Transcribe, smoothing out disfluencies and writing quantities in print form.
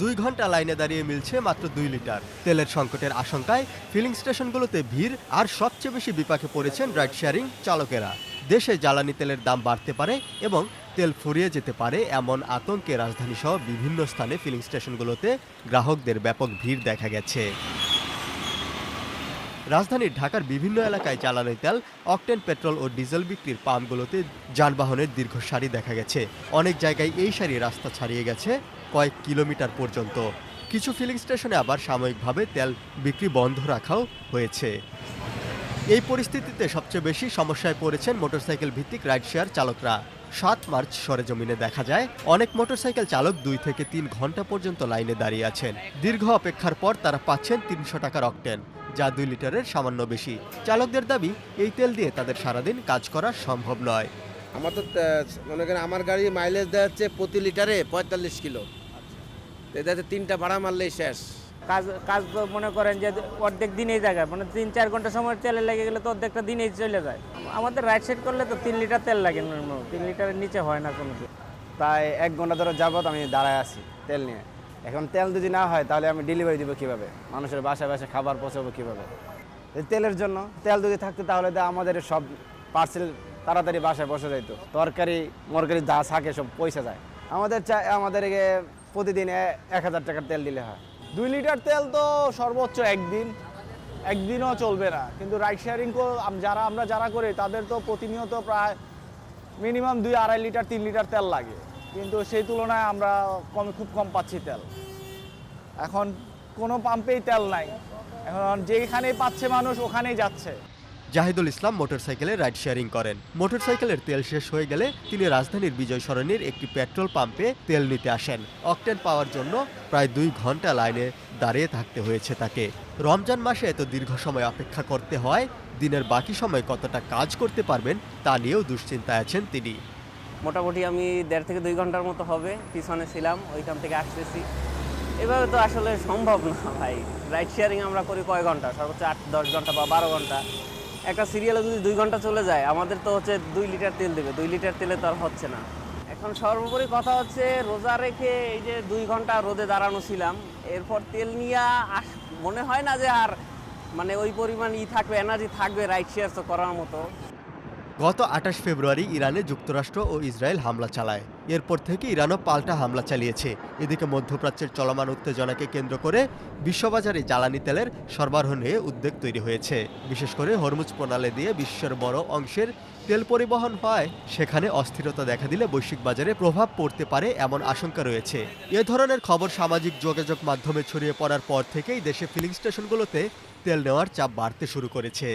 2 ঘন্টা লাইনে দাঁড়িয়ে মিলছে মাত্র 2 লিটার। তেলের সংকটের আশঙ্কায় ফিলিং স্টেশনগুলোতে ভিড়, আর সবচেয়ে বেশি বিপাকে পড়েছেন রাইড শেয়ারিং চালকেরা। দেশে জ্বালানি তেলের দাম বাড়তে পারে এবং তেল ফুরিয়ে যেতে পারে এমন আতঙ্কে রাজধানীসহ বিভিন্ন স্থানে ফিলিং স্টেশনগুলোতে গ্রাহকদের ব্যাপক ভিড় দেখা গেছে। রাজধানীর ঢাকার বিভিন্ন এলাকায় জ্বালানি তেল, অকটেন পেট্রোল ও ডিজেল বিক্রির পাম্পগুলোতে যানবাহনের দীর্ঘ সারি দেখা গেছে। অনেক জায়গায় এই সারি রাস্তা ছাড়িয়ে গেছে কয়েক কিলোমিটার পর্যন্ত। কিছু ফিলিং স্টেশনে আবার সাময়িকভাবে তেল বিক্রি বন্ধ রাখাও হয়েছে। এই পরিস্থিতিতে সবচেয়ে বেশি সমস্যায় পড়েছেন মোটরসাইকেল ভিত্তিক রাইড শেয়ার চালকরা। ৭ মার্চ সরেজমিনে দেখা যায় অনেক মোটরসাইকেল চালক 2 থেকে 3 ঘন্টা পর্যন্ত লাইনে দাঁড়িয়ে আছেন। দীর্ঘ অপেক্ষার পর তারা পাচ্ছেন ৩০০ টাকার অকটেন, যা 2 লিটারের সামান্য বেশি। চালকদের দাবি, এই তেল দিয়ে তাদের সারাদিন কাজ করা সম্ভব নয়। আমার তো মনে করেন আমার গাড়ি মাইলেজ দেওয়া হচ্ছে প্রতি লিটারে ৪৫ কিলো। এটাতে 3টা ভাড়া মারলেই শেষ। কাজ তো মনে করেন যে অর্ধেক দিনেই জায়গায়, মানে ৩-৪ ঘন্টা সময় তেলে লেগে গেলে তো অর্ধেকটা দিনেই চলে যায়। আমাদের রাইড সেট করলে তো 3 লিটার তেল লাগে, 3 লিটারের নিচে হয় না কোনো দিন। প্রায় 1 ঘন্টা ধরে যাবত আমি দাঁড়ায় আছি তেল নিয়ে। এখন তেল যদি না হয় তাহলে আমি ডেলিভারি দিব কিভাবে, মানুষের বাসায় বাসায় খাবার পৌঁছাবো কিভাবে? তেলের জন্য তেল যদি থাকতো তাহলে তো আমাদের সব পার্সেল তাড়াতাড়ি বাসায় বসে যাইতো। তরকারি মরকারি যা থাকে সব পয়সা যায়। আমাদেরকে প্রতিদিন 1000 টাকার তেল দিলে হয়। 2 লিটার তেল তো সর্বোচ্চ একদিনও চলবে না, কিন্তু রাইড শেয়ারিং যারা করি তাদের তো প্রতিনিয়ত প্রায় মিনিমাম 2-2.5 লিটার 3 লিটার তেল লাগে, কিন্তু সেই তুলনায় আমরা খুব কম পাচ্ছি তেল। এখন কোনো পাম্পেই তেল নাই, এখন যেখানেই পাচ্ছে মানুষ ওখানেই যাচ্ছে। জাহিদুল ইসলাম মোটরসাইকেলে রাইড শেয়ারিং করেন। মোটরসাইকেলের তেল শেষ হয়ে গেলে তিনি রাজধানীর বিজয় সরণির একটি পেট্রোল পাম্পে তেল নিতে আসেন। অকটেন পাওয়ার জন্য প্রায় 2 ঘন্টা লাইনে দাঁড়িয়ে থাকতে হয়েছে তাকে। রমজান মাসে এত দীর্ঘ সময় অপেক্ষা করতে হয়, দিনের বাকি সময় কতটা কাজ করতে পারবেন তা নিয়েও দুশ্চিন্তায় আছেন তিনি। মোটামুটি আমি 1.5 থেকে 2 ঘন্টার মতো হবে পিছনে ছিলাম, ওইখান থেকে আসতেছি। এভাবে তো আসলে সম্ভব না ভাই। রাইড শেয়ারিং আমরা করি কয় ঘন্টা, সর্বোচ্চ 8-10 ঘন্টা বা 12 ঘন্টা। একটা সিরিয়ালে যদি 2 ঘন্টা চলে যায়, আমাদের তো হচ্ছে 2 লিটার তেল দেবে, 2 লিটার তেলে তো আর হচ্ছে না। এখন সর্বোপরি কথা হচ্ছে রোজা রেখে এই যে 2 ঘন্টা রোদে দাঁড়ানো ছিলাম, এরপর তেল নিয়ে মনে হয় না যে আর মানে ওই পরিমাণ থাকবে, এনার্জি থাকবে রাইড শেয়ার তো করার মতো। গত 28 ফেব্রুয়ারি ইরানে যুক্তরাষ্ট্র ও ইসরায়েল হামলা চালায়। এরপর থেকে ইরানও পাল্টা হামলা চালিয়েছে। এদিকে মধ্যপ্রাচ্যের চলমান উত্তেজনাকে কেন্দ্র করে বিশ্ববাজারে জ্বালানি তেলের সরবরাহ নিয়ে উদ্বেগ তৈরি হয়েছে। বিশেষ করে হরমুজ প্রণালী দিয়ে বিশ্বের বড় অংশের তেল পরিবহন হয়, সেখানে অস্থিরতা দেখা দিলে বৈশ্বিক বাজারে প্রভাব পড়তে পারে এমন আশঙ্কা রয়েছে। এ ধরনের খবর সামাজিক যোগাযোগ মাধ্যমে ছড়িয়ে পড়ার পর থেকেই দেশে ফিলিং স্টেশনগুলোতে তেল নেওয়ার চাপ বাড়তে শুরু করেছে।